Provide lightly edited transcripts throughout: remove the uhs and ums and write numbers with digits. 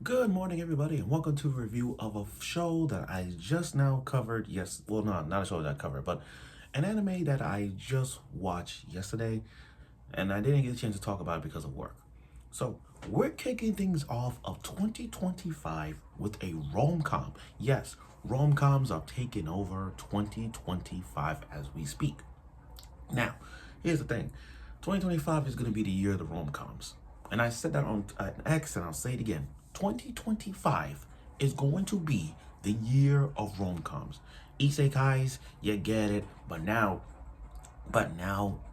Good morning, everybody, and welcome to a review of a show that I just now covered. Yes, well, no, not a show that I covered, but an anime that I just watched yesterday, and I didn't get a chance to talk about it because of work. So, we're kicking things off of 2025 with a rom-com. Yes, rom-coms are taking over 2025 as we speak. Now, here's the thing 2025 is going to be the year of the rom coms. And I said that on X, and I'll say it again 2025 is going to be the year of rom coms. Isekais, you get it, but now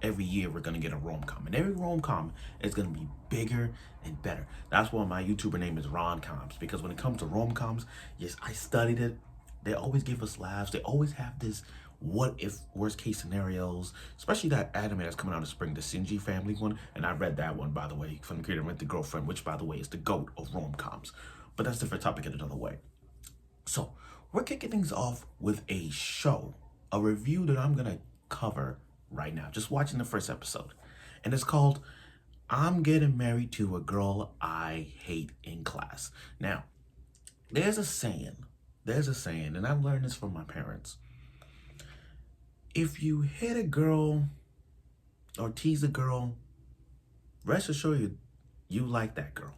every year we're gonna get a rom com, and every rom com is gonna be bigger and better. That's why my YouTuber name is Ron Coms, because when it comes to rom coms, yes, I studied it. They always give us laughs. They always have this what if worst case scenarios, especially that anime that's coming out in spring, the Shinji family one. And I read that one, by the way, from the creator Rent the Girlfriend, which, by the way, is the GOAT of rom coms. But that's a different topic in another way. So, we're kicking things off with a show, a review that I'm going to cover right now, just watching the first episode. And it's called I'm Getting Married to a Girl I Hate in Class. Now, there's a saying, and I've learned this from my parents. If you hit a girl or tease a girl, rest assured you like that girl.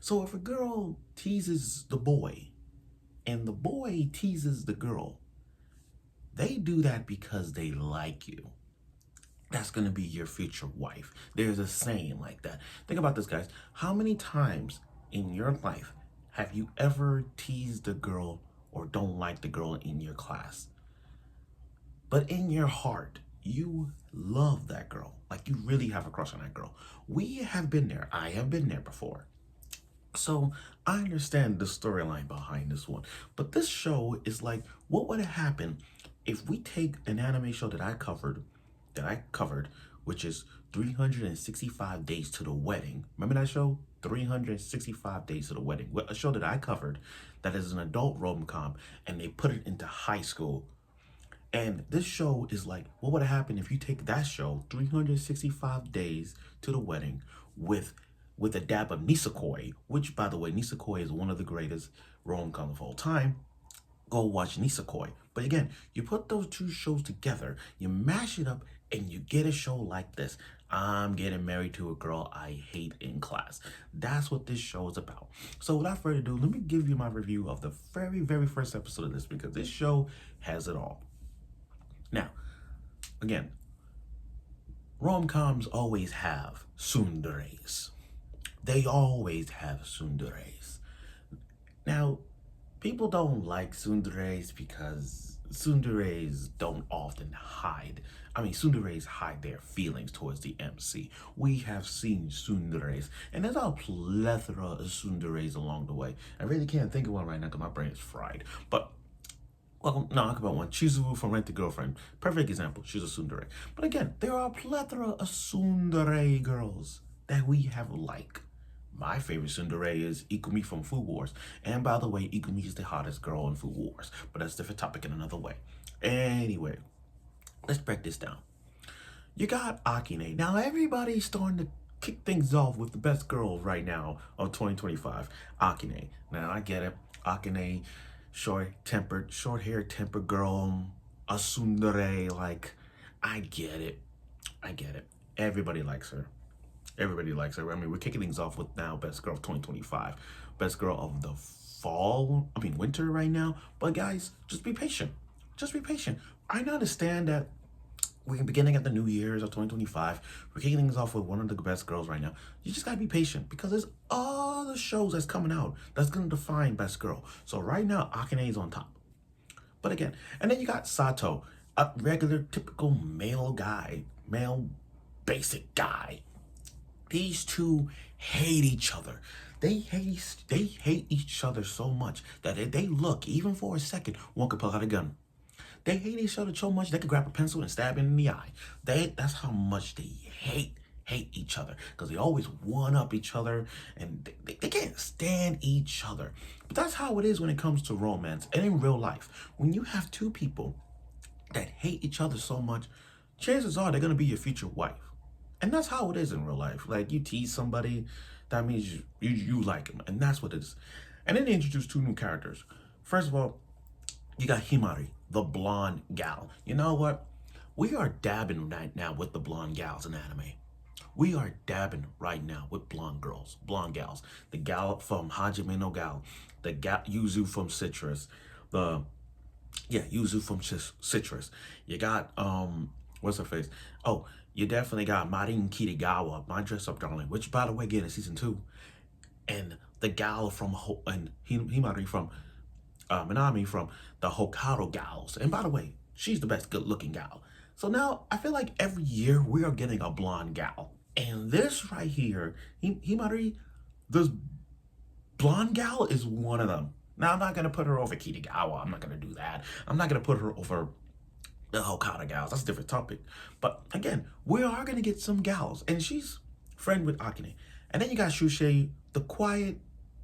So if a girl teases the boy and the boy teases the girl, they do that because they like you. That's going to be your future wife. There's a saying like that. Think about this, guys. How many times in your life have you ever teased a girl or don't like the girl in your class? But in your heart, you love that girl. Like you really have a crush on that girl. We have been there. I have been there before. So I understand the storyline behind this one. But this show is like, what would have happened if we take an anime show that I covered, which is 365 Days to the Wedding. Remember that show? 365 Days to the Wedding. A show that I covered that is an adult rom-com, and they put it into high school. And this show is like, what would happen if you take that show, 365 Days to the Wedding, with a dab of Nisekoi, which, by the way, Nisekoi is one of the greatest rom-coms of all time. Go watch Nisekoi. But again, you put those two shows together, you mash it up, and you get a show like this. I'm Getting Married to a Girl I Hate in Class. That's what this show is about. So without further ado, let me give you my review of the very, very first episode of this, because this show has it all. Now, again, rom-coms always have tsunderes. They always have tsunderes. Now, people don't like tsunderes because tsunderes don't often hide. Tsunderes hide their feelings towards the MC. We have seen tsunderes, and there's a plethora of tsunderes along the way. I really can't think of one right now because my brain is fried. But well, no, I'll talk about one. Chizuru from Rent the Girlfriend. Perfect example. She's a tsundere. But again, there are a plethora of tsundere girls that we have like. My favorite tsundere is Ikumi from Food Wars. And by the way, Ikumi is the hottest girl in Food Wars. But that's a different topic in another way. Anyway, let's break this down. You got Akine. Now, everybody's starting to kick things off with the best girl right now of 2025, Akine. Now, I get it. Akine, short hair tempered girl, a tsundere, like, I get it. I get it. Everybody likes her. Everybody likes her. We're kicking things off with now Best Girl of 2025. Best Girl of the winter right now. But guys, just be patient. Just be patient. I understand that we're beginning at the New Year's of 2025. We're kicking things off with one of the best girls right now. You just gotta be patient because there's other shows that's coming out that's gonna define best girl. So right now, Akane is on top. But again, and then you got Sato, a regular, typical male guy, male, basic guy. These two hate each other. They hate each other so much that if they look, even for a second, one could pull out a gun. They hate each other so much they could grab a pencil and stab him in the eye. That's how much they hate each other, because they always one up each other, and they can't stand each other. But that's how it is when it comes to romance and in real life. When you have two people that hate each other so much, chances are they're gonna be your future wife. And that's how it is in real life. Like, you tease somebody, that means you like him, and that's what it is. And then they introduced two new characters. First of all, you got Himari, the blonde gal. You know what? We are dabbing right now with the blonde gals in anime. We are dabbing right now with blonde girls, blonde gals. The gal from Hajime no Gal, the Yuzu from Citrus, the Yuzu from Citrus. You got what's her face? Oh, you definitely got Marin Kirigawa, My Dress Up Darling, which by the way, again in season 2, and the gal from and Himari from Minami from the Hokkaido gals. And by the way, she's the best good-looking gal. So now I feel like every year we are getting a blonde gal. And this right here, Himari, this blonde gal is one of them. Now I'm not gonna put her over Kitagawa. I'm not gonna do that. I'm not gonna put her over the Hokkaido gals. That's a different topic. But again, we are gonna get some gals, and she's friend with Akane. And then you got Shusei, the quiet,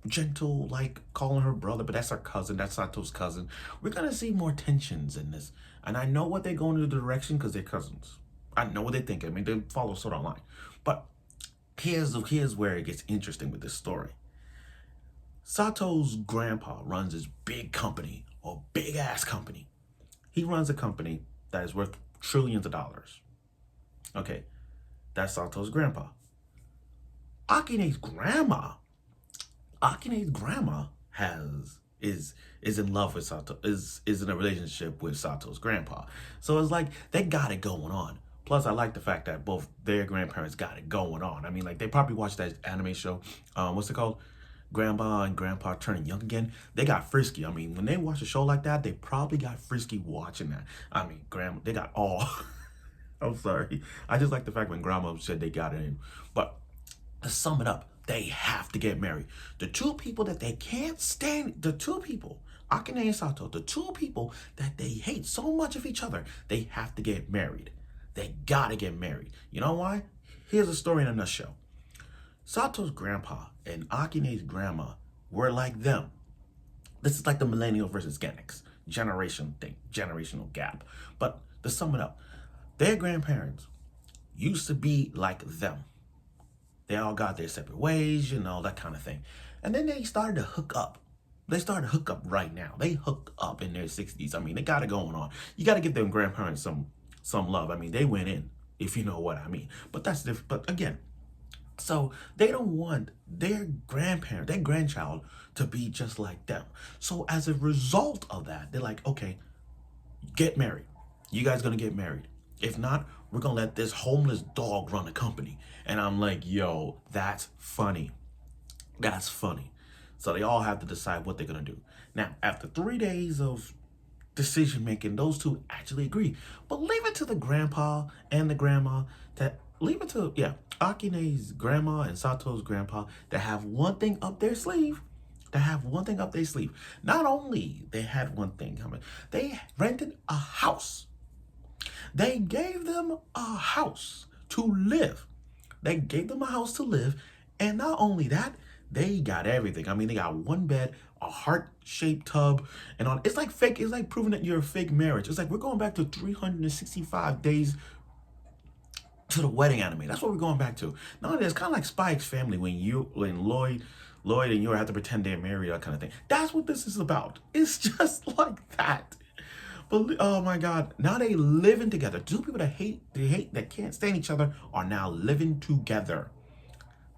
gentle, like calling her brother, but that's her cousin. That's Sato's cousin. We're gonna see more tensions in this, and I know what they're going in the direction because they're cousins. I know what they think. I mean, they follow sort of line. But here's where it gets interesting with this story. Sato's grandpa runs this big company, or big ass company. He runs a company that is worth trillions of dollars. Okay, that's Sato's grandpa. Akine's grandma is in love with Sato, is in a relationship with Sato's grandpa. So it's like they got it going on. Plus, I like the fact that both their grandparents got it going on. I mean, like, they probably watched that anime show. What's it called? Grandma and Grandpa Turning Young Again. They got frisky. I mean, when they watch a show like that, they probably got frisky watching that. I mean, they got all. I'm sorry. I just like the fact when Grandma said they got it in. But to sum it up, they have to get married. The two people that they can't stand, the two people, Akane and Sato, the two people that they hate so much of each other, they have to get married. They gotta get married. You know why? Here's a story in a nutshell. Sato's grandpa and Akine's grandma were like them. This is like the millennial versus Gen X generation thing, generational gap. But to sum it up, their grandparents used to be like them. They all got their separate ways, you know, that kind of thing. And then they started to hook up. They started to hook up right now. They hook up in their 60s. I mean, they got it going on. You got to give them grandparents some love. I mean, they went in, if you know what I mean. But that's different. But again, so they don't want their grandchild to be just like them. So as a result of that, they're like, okay, get married. You guys gonna get married. If not, we're gonna let this homeless dog run the company. And I'm like, yo, that's funny. That's funny. So they all have to decide what they're gonna do. Now, after 3 days of decision making, those two actually agree. But leave it to the grandpa and the grandma Akine's grandma and Sato's grandpa to have one thing up their sleeve. Not only they had one thing coming, they rented a house. They gave them a house to live. And not only that, they got everything. I mean, they got one bed, a heart-shaped tub, and on. It's like fake. It's like proving that you're a fake marriage. It's like we're going back to 365 days to the wedding anime. That's what we're going back to. No, it's kind of like Spy X Family when Lloyd and you have to pretend they're married, that kind of thing. That's what this is about. It's just like that. But oh my God, now they living together. Two people that can't stand each other are now living together.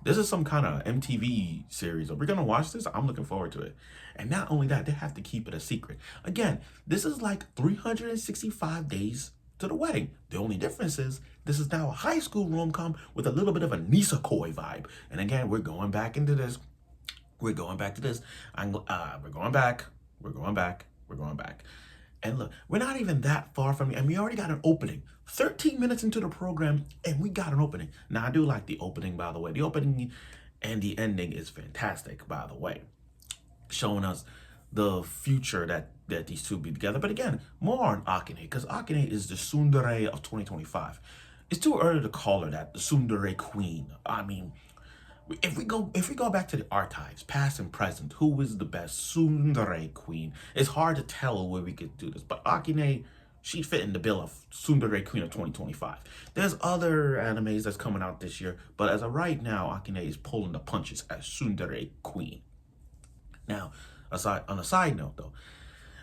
This is some kind of MTV series. Are we gonna watch this? I'm looking forward to it. And not only that, they have to keep it a secret. Again, this is like 365 days to the wedding. The only difference is this is now a high school rom-com with a little bit of a Nisekoi vibe. And again, we're going back into this. We're going back to this. We're going back. And look, we're not even that far from it. And we already got an opening. 13 minutes into the program, and we got an opening. Now, I do like the opening, by the way. The opening and the ending is fantastic, by the way. Showing us the future that these two be together. But again, more on Akane, because Akane is the tsundere of 2025. It's too early to call her that, the tsundere queen. I mean, if we go back to the archives, past and present, who is the best tsundere queen? It's hard to tell where we could do this. But Akane, she'd fit in the bill of Tsundere Queen of 2025. There's other animes that's coming out this year, but as of right now, Akane is pulling the punches as Tsundere Queen. Now, on a side note though,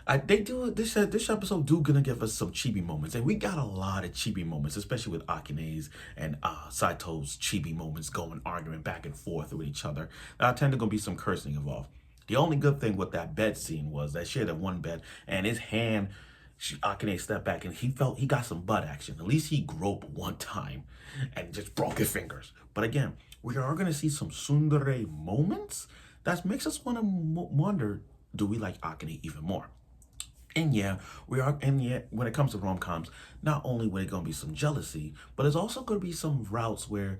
this episode gonna give us some chibi moments, and we got a lot of chibi moments, especially with Akane's and Saito's chibi moments arguing back and forth with each other. There tend to gonna be some cursing involved. The only good thing with that bed scene was that she had that one bed, and his hand, Akane stepped back, and he got some butt action. At least he groped one time, and just broke his fingers. But again, we are gonna see some tsundere moments that makes us want to wonder: do we like Akane even more? And yeah, when it comes to rom-coms, not only will it gonna be some jealousy, but it's also gonna be some routes where,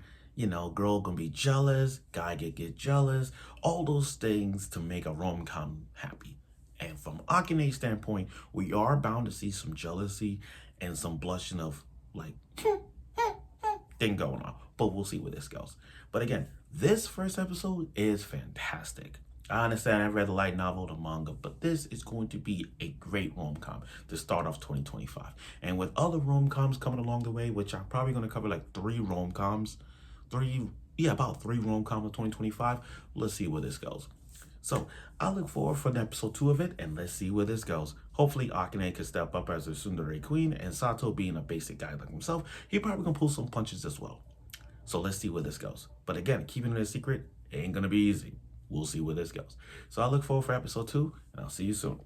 girl gonna be jealous, guy get jealous, all those things to make a rom-com happy. And from Akane's standpoint, we are bound to see some jealousy and some blushing of like thing going on. But we'll see where this goes. But again, this first episode is fantastic. I understand I read the light novel, the manga, but this is going to be a great rom-com to start off 2025. And with other rom-coms coming along the way, which I'm probably going to cover like about three rom-coms of 2025. Let's see where this goes. So I look forward for episode 2 of it, and let's see where this goes. Hopefully Akane can step up as a tsundere queen, and Sato, being a basic guy like himself, he probably gonna pull some punches as well. So let's see where this goes. But again, keeping it a secret ain't gonna be easy. We'll see where this goes. So I look forward for episode 2, and I'll see you soon.